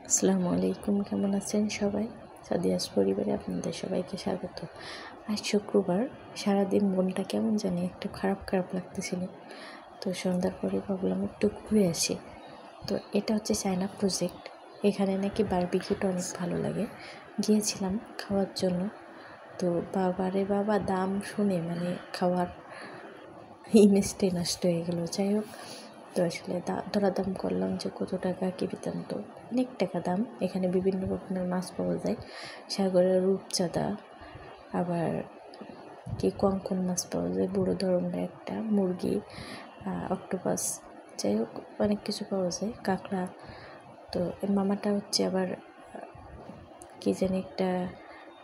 আসসালামু আলাইকুম, কেমন আছেন সবাই? সাদিয়াস পরিবারে আপনাদের সবাইকে স্বাগত। আজ শুক্রবার, সারাদিন মনটা কেমন জানি একটু খারাপ খারাপ লাগতেছিল। তো সন্ধ্যার পরে ভাবলাম একটু ঘুরে আসি। তো এটা হচ্ছে চায়না প্রজেক্ট। এখানে নাকি বারবিকিউটা অনেক ভালো লাগে। গিয়েছিলাম খাওয়ার জন্য। তো বাবা দাম শুনে খাওয়ার ইমেজটাই নষ্ট হয়ে গেল। যাই হোক, তো আসলে দরাদাম করলাম যে কত টাকা কী বৃত্তান্ত। অনেক টাকা দাম। এখানে বিভিন্ন রকমের মাছ পাওয়া যায়, সাগরের রূপচাঁদা, আবার কি কঙ্কন মাছ পাওয়া যায়, বড়ো ধরনের একটা মুরগি, অক্টোপাস, যাই হোক অনেক কিছু পাওয়া যায়, কাঁকড়া। তো মামাটা হচ্ছে আবার কি জানি একটা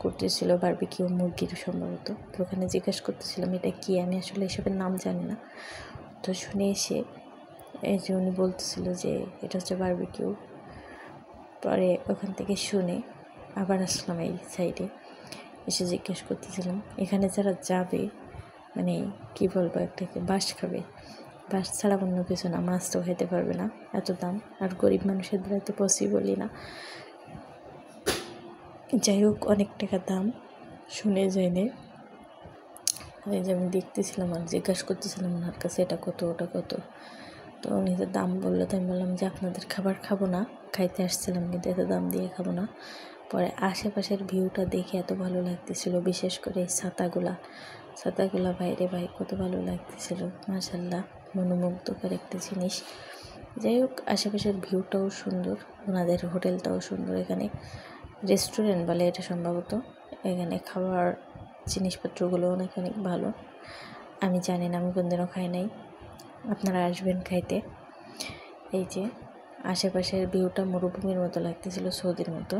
করতেছিল, বারবিকিউ মুরগির সম্ভবত। তো ওখানে জিজ্ঞেস করতেছিলাম এটা কি, আমি আসলে এসবের নাম জানি না। তো শুনে এসে এই যে উনি বলতেছিল যে এটা হচ্ছে বারবিকিউ। পরে ওখান থেকে শুনে আবার আসলাম এই সাইডে, এসে জিজ্ঞেস করতেছিলাম এখানে যারা যাবে কি বলবো, একটাকে বাঁশ খাবে, বাঁশ ছাড়া অন্য কিছু না, মাছ তো খেতে পারবে না, এত দাম। আর গরিব মানুষের দ্বারা তো পসিবলই না। যাই হোক, অনেক টাকা দাম শুনে জেনে এই যে আমি দেখতেছিলাম আর জিজ্ঞাসা করতেছিলাম ওনার কাছে এটা কত ওটা কত। তো উনি যে দাম বললো, তো আমি বললাম যে আপনাদের খাবার খাবো না, খাইতে আসছিলাম কিন্তু এত দাম দিয়ে খাবো না। পরে আশেপাশের ভিউটা দেখে এত ভালো লাগতেছিল, বিশেষ করে ছাতাগুলা বাইরে কত ভালো লাগতেছিল, মাশাআল্লাহ, মনোমুগ্ধকর একটা জিনিস। যাই হোক, আশেপাশের ভিউটাও সুন্দর, ওনাদের হোটেলটাও সুন্দর। এখানে রেস্টুরেন্ট বলে এটা সম্ভবত। এখানে খাওয়ার জিনিসপত্রগুলো অনেক ভালো। আমি জানি না, আমি কোনদিনও খাই নাই, আপনারা আসবেন খাইতে। এই যে আশেপাশের ভিউটা মরুভূমির মতো লাগতেছিল, সৌদির মতো।